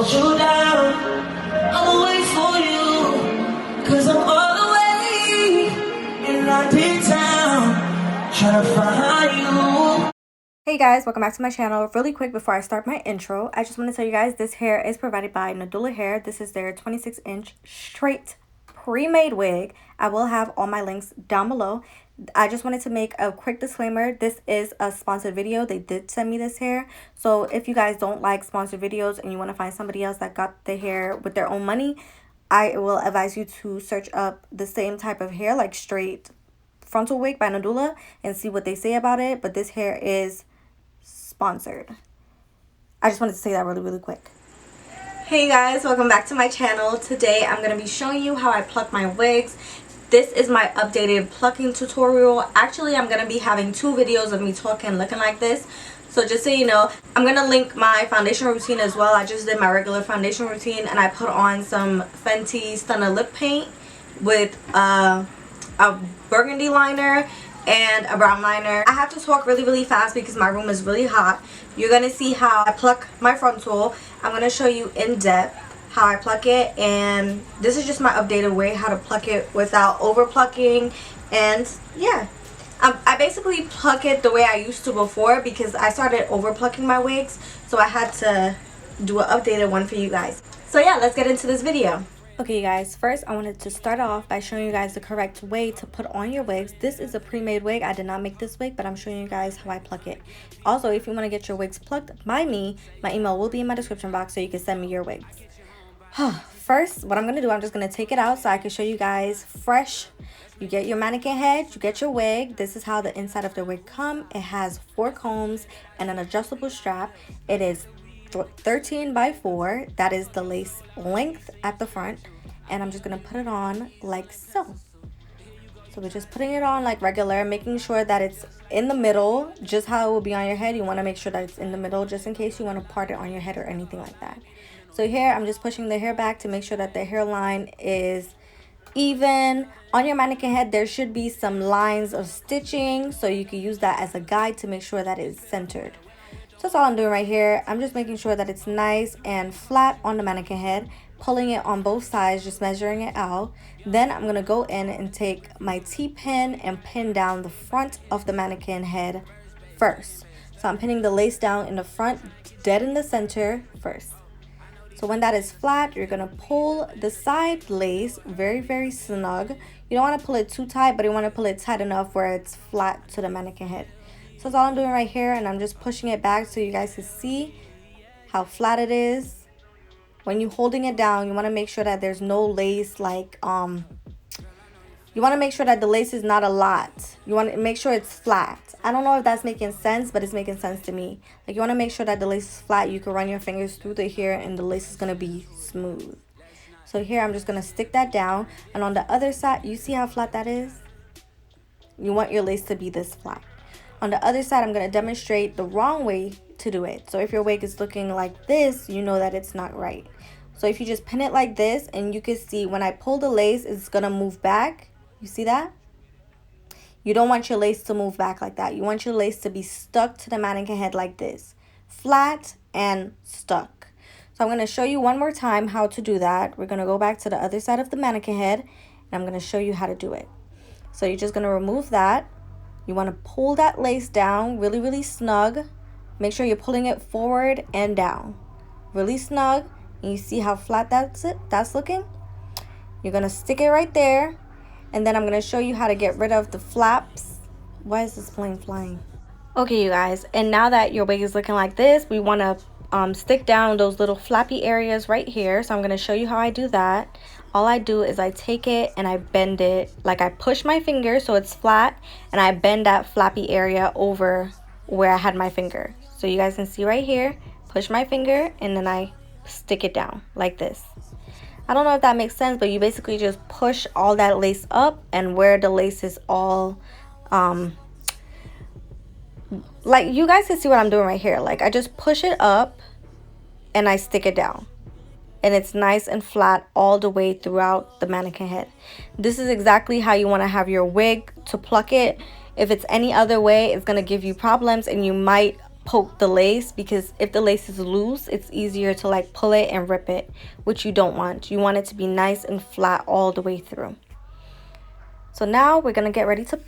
hold you down. I'll wait for you, cause I'm all the way in that big town, trying to find you. Hey guys, welcome back to my channel. Really quick before I start my intro, I just want to tell you guys this hair is provided by Nadula Hair. This is their 26-inch straight pre-made wig. I will have all my links down below. I just wanted to make a quick disclaimer. This is a sponsored video. They did send me this hair. So if you guys don't like sponsored videos and you want to find somebody else that got the hair with their own money, I will advise you to search up the same type of hair, like straight frontal wig by Nadula, and see what they say about it. But this hair is sponsored. I just wanted to say that really quick. Hey guys, welcome back to my channel. Today I'm going to be showing you how I pluck my wigs. This is my updated plucking tutorial. Actually, I'm going to be having 2 videos of me talking looking like this. So just so you know, I'm going to link my foundation routine as well. I just did my regular foundation routine and I put on some Fenty Stunner lip paint with a burgundy liner and a brown liner. I have to talk really fast because my room is really hot. You're going to see how I pluck my frontal. I'm going to show you in depth how I pluck it, and this is just my updated way how to pluck it without over plucking. And yeah, I basically pluck it the way I used to before because I started over plucking my wigs, so I had to do an updated one for you guys. So yeah, let's get into this video. Okay guys, first I wanted to start off by showing you guys the correct way to put on your wigs. This is a pre-made wig. I did not make this wig, but I'm showing you guys how I pluck it. Also, if you want to get your wigs plucked by me, my email will be in my description box so you can send me your wigs. First, what I'm going to do, I'm just going to take it out so I can show you guys fresh. You get your mannequin head, you get your wig. This is how the inside of the wig come. It has 4 combs and an adjustable strap. It is 13 by 4. That is the lace length at the front. And I'm just going to put it on like so. So we're just putting it on like regular, making sure that it's in the middle, just how it will be on your head. You want to make sure that it's in the middle just in case you want to part it on your head or anything like that. So here I'm just pushing the hair back to make sure that the hairline is even. On your mannequin head there should be some lines of stitching, so you can use that as a guide to make sure that it's centered. So that's all I'm doing right here. I'm just making sure that it's nice and flat on the mannequin head, pulling it on both sides, just measuring it out. Then I'm going to go in and take my T-pin and pin down the front of the mannequin head first. So I'm pinning the lace down in the front, dead in the center first. So when that is flat, you're going to pull the side lace very snug. You don't want to pull it too tight, but you want to pull it tight enough where it's flat to the mannequin head. So that's all I'm doing right here, and I'm just pushing it back so you guys can see how flat it is. When you're holding it down, you want to make sure that there's no lace, like you want to make sure that the lace is not a lot. You want to make sure it's flat. I don't know if that's making sense, but it's making sense to me. Like, you want to make sure that the lace is flat. You can run your fingers through the hair and the lace is going to be smooth. So here I'm just going to stick that down, and on the other side, you see how flat that is? You want your lace to be this flat. On the other side, I'm going to demonstrate the wrong way to do it. So if your wig is looking like this, you know that it's not right. So if you just pin it like this, and you can see when I pull the lace, it's going to move back. You see that? You don't want your lace to move back like that. You want your lace to be stuck to the mannequin head like this. Flat and stuck. So I'm going to show you one more time how to do that. We're going to go back to the other side of the mannequin head, and I'm going to show you how to do it. So you're just going to remove that. You want to pull that lace down really snug. Make sure you're pulling it forward and down. Really snug. And you see how flat that's looking? You're going to stick it right there. And then I'm going to show you how to get rid of the flaps. Why is this plane flying? Okay, you guys. And now that your wig is looking like this, we want to stick down those little flappy areas right here. So I'm going to show you how I do that. All I do is I take it and I bend it. Like, I push my finger so it's flat, and I bend that flappy area over where I had my finger. So you guys can see right here. Push my finger and then I stick it down like this. I don't know if that makes sense, but you basically just push all that lace up, and where the lace is all, like, you guys can see what I'm doing right here. Like, I just push it up and I stick it down. And it's nice and flat all the way throughout the mannequin head. This is exactly how you want to have your wig to pluck it. If it's any other way, it's going to give you problems, and you might poke the lace, because if the lace is loose, it's easier to like pull it and rip it, which you don't want. You want it to be nice and flat all the way through. So now we're gonna get ready to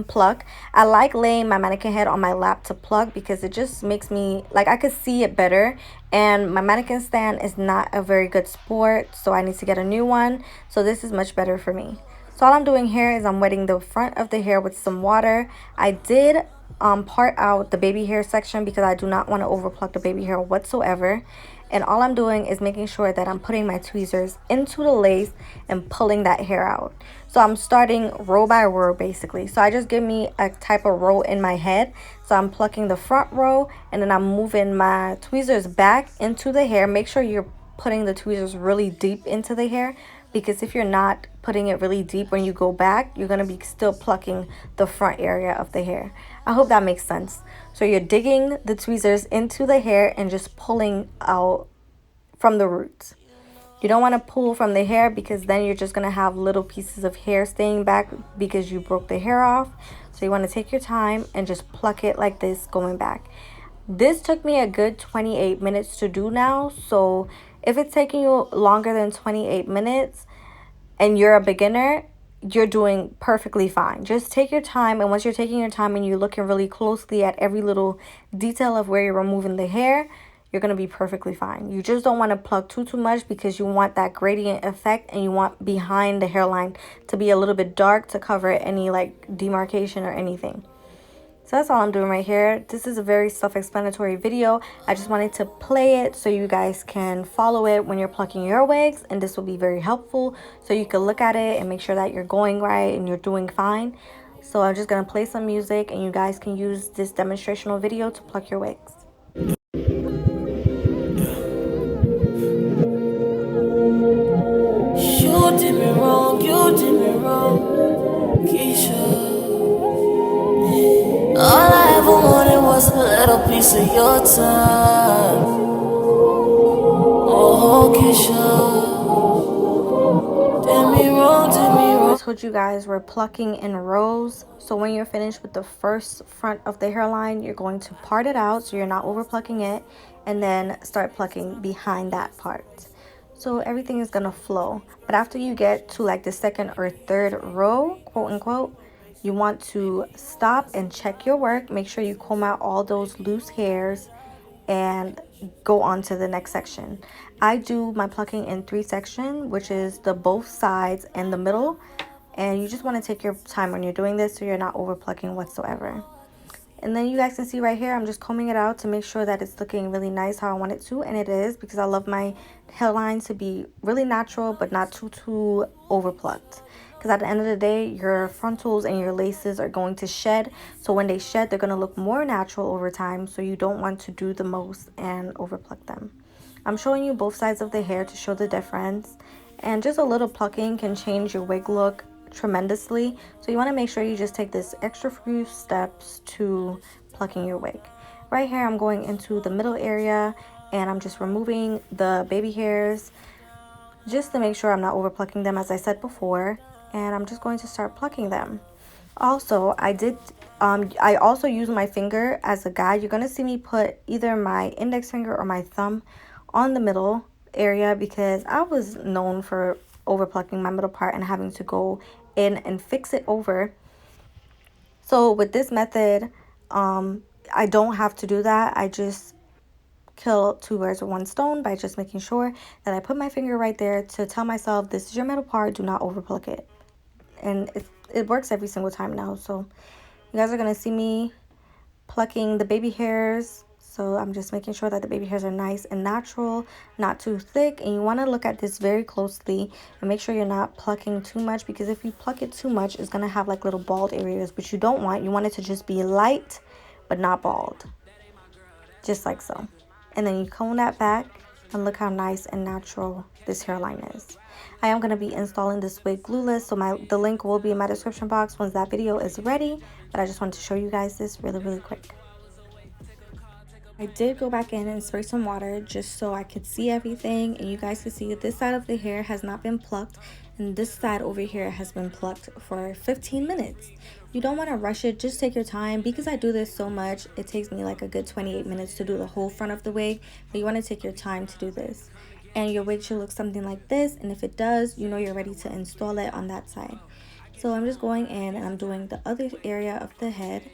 pluck. I like laying my mannequin head on my lap to pluck because it just makes me like I could see it better, and my mannequin stand is not a very good sport, so I need to get a new one. So this is much better for me. So all I'm doing here is I'm wetting the front of the hair with some water. I did part out the baby hair section because I do not want to over pluck the baby hair whatsoever. And all I'm doing is making sure that I'm putting my tweezers into the lace and pulling that hair out. So I'm starting row by row basically. So I just give me a type of row in my head. So I'm plucking the front row and then I'm moving my tweezers back into the hair. Make sure you're putting the tweezers really deep into the hair, because if you're not putting it really deep when you go back, you're going to be still plucking the front area of the hair. I hope that makes sense. So you're digging the tweezers into the hair and just pulling out from the roots. You don't want to pull from the hair because then you're just going to have little pieces of hair staying back because you broke the hair off. So you want to take your time and just pluck it like this going back. This took me a good 28 minutes to do now. So if it's taking you longer than 28 minutes and you're a beginner, you're doing perfectly fine. Just take your time, and once you're taking your time and you're looking really closely at every little detail of where you're removing the hair, you're going to be perfectly fine. You just don't want to pluck too much because you want that gradient effect, and you want behind the hairline to be a little bit dark to cover any like demarcation or anything. So that's all I'm doing right here. This is a very self-explanatory video. I just wanted to play it so you guys can follow it when you're plucking your wigs, and this will be very helpful so you can look at it and make sure that you're going right and you're doing fine. So I'm just going to play some music and you guys can use this demonstrational video to pluck your wigs. You did me wrong, Keisha. All I ever wanted was a little piece of your time. Oh, Keisha. Did me wrong, I told you guys we're plucking in rows. So when you're finished with the first front of the hairline, you're going to part it out so you're not over plucking it, and then start plucking behind that part. So everything is gonna flow. But after you get to like the second or third row, quote unquote, you want to stop and check your work. Make sure you comb out all those loose hairs and go on to the next section. I do my plucking in 3 sections, which is the both sides and the middle. And you just want to take your time when you're doing this so you're not over plucking whatsoever. And then you guys can see right here, I'm just combing it out to make sure that it's looking really nice how I want it to. And it is, because I love my hairline to be really natural but not too over plucked. Because at the end of the day, your frontals and your laces are going to shed. So when they shed, they're going to look more natural over time. So you don't want to do the most and over pluck them. I'm showing you both sides of the hair to show the difference. And just a little plucking can change your wig look tremendously. So you want to make sure you just take this extra few steps to plucking your wig. Right here, I'm going into the middle area and I'm just removing the baby hairs just to make sure I'm not over plucking them, as I said before. And I'm just going to start plucking them. Also, I also use my finger as a guide. You're going to see me put either my index finger or my thumb on the middle area because I was known for over plucking my middle part and having to go in and fix it over. So with this method, I don't have to do that. I just kill 2 birds with 1 stone by just making sure that I put my finger right there to tell myself, this is your middle part, do not over pluck it. And it works every single time now. So you guys are going to see me plucking the baby hairs. So I'm just making sure that the baby hairs are nice and natural, not too thick. And you want to look at this very closely and make sure you're not plucking too much, because if you pluck it too much, it's going to have like little bald areas, which you don't want. You want it to just be light but not bald, just like so. And then you comb that back and look how nice and natural this hairline is. I am going to be installing this wig glueless, so the link will be in my description box once that video is ready. But I just wanted to show you guys this really quick. I did go back in and spray some water just so I could see everything, and you guys can see that this side of the hair has not been plucked, And this side over here has been plucked for 15 minutes. You don't want to rush it, just take your time. Because I do this so much, it takes me like a good 28 minutes to do the whole front of the wig, but you want to take your time to do this. And your wig should look something like this, and if it does, you know you're ready to install it on that side. So I'm just going in and I'm doing the other area of the head.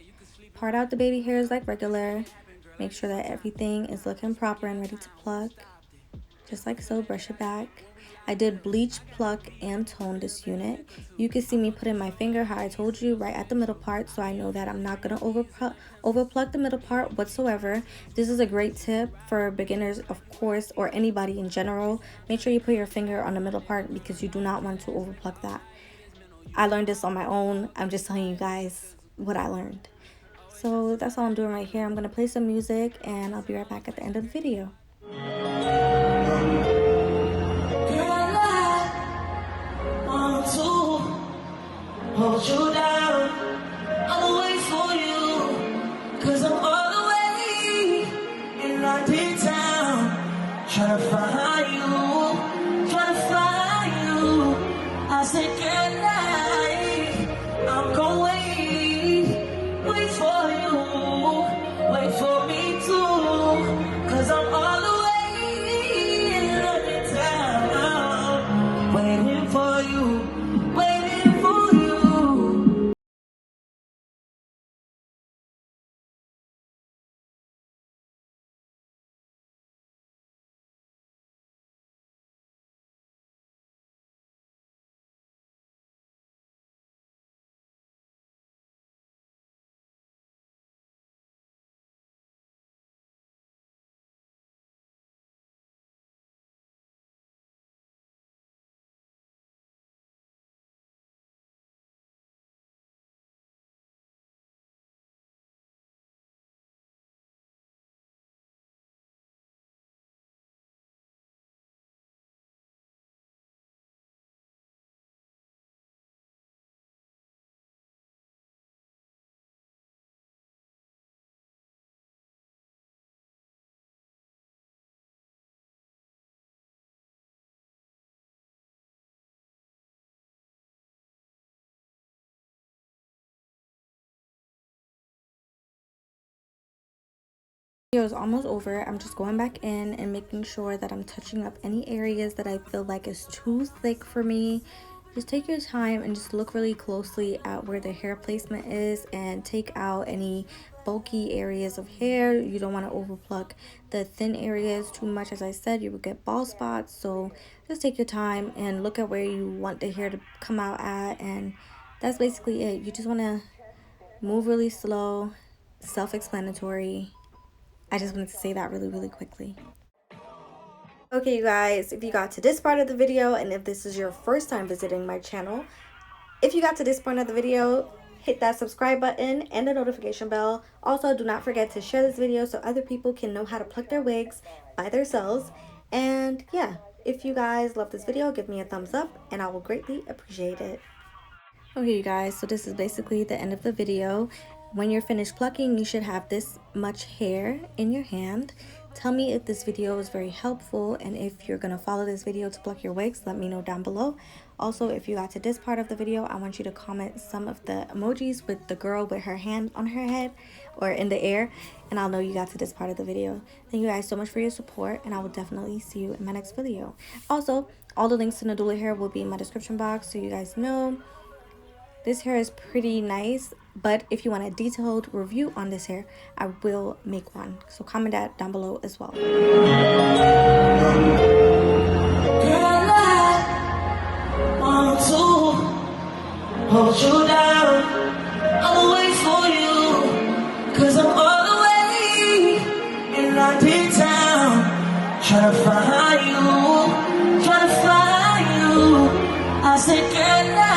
Part out the baby hairs like regular. Make sure that everything is looking proper and ready to pluck. Just like so, brush it back. I did bleach, pluck, and tone this unit. You can see me putting my finger, how I told you, right at the middle part, so I know that I'm not going to over pluck the middle part whatsoever. This is a great tip for beginners, of course, or anybody in general. Make sure you put your finger on the middle part because you do not want to over pluck that. I learned this on my own. I'm just telling you guys what I learned. So that's all I'm doing right here. I'm going to play some music and I'll be right back at the end of the video. Hold you down, I'll wait for you, cause I'm all the way in London town, trying to find you, I said goodnight, I'm gonna wait for you, wait for me too, cause I'm all the way in London town, waiting for you. Video is almost over. I'm just going back in and making sure that I'm touching up any areas that I feel like is too thick for me. Just take your time and just look really closely at where the hair placement is and take out any bulky areas of hair. You don't want to over pluck the thin areas too much. As I said, you will get bald spots, so just take your time and look at where you want the hair to come out at, and that's basically it. You just want to move really slow, self-explanatory. I just wanted to say that really quickly. Okay, you guys, if you got to this part of the video, and if this is your first time visiting my channel, if you got to this point of the video, hit that subscribe button and the notification bell. Also, do not forget to share this video so other people can know how to pluck their wigs by themselves. And yeah, if you guys love this video, give me a thumbs up and I will greatly appreciate it. Okay, you guys, so this is basically the end of the video. When you're finished plucking, you should have this much hair in your hand. Tell me if this video was very helpful, and if you're going to follow this video to pluck your wigs, let me know down below. Also, if you got to this part of the video, I want you to comment some of the emojis with the girl with her hand on her head or in the air, and I'll know you got to this part of the video. Thank you guys so much for your support, and I will definitely see you in my next video. Also, all the links to Nadula hair will be in my description box, so you guys know. This hair is pretty nice, but if you want a detailed review on this hair, I will make one. So comment that down below as well. Girl, I want to hold you down. I'll wait for you, cause I'm all the way in London town, trying to find you, I said goodnight.